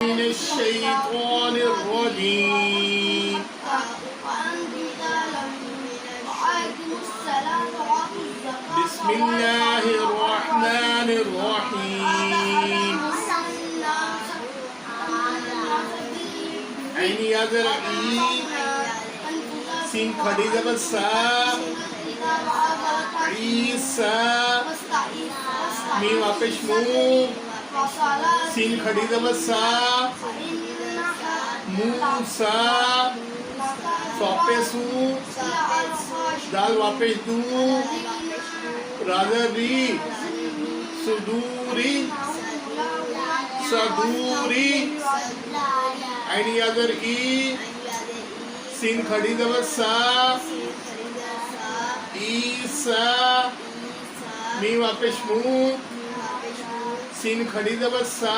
من الشيطان الرجيم بسم الله الرحمن الرحيم عين يذر سين खड़ी ज़बर सा ईसा मीम वापस मुँह सीन खड़ी ज़बर सा मूसा वापस दाल वापस दू राजरी सुदूरी सदूरी ऐन यादर ई सीन खड़ी ज़बर सा ईसा मीम वापस मुँह सीन खड़ी ज़बर सा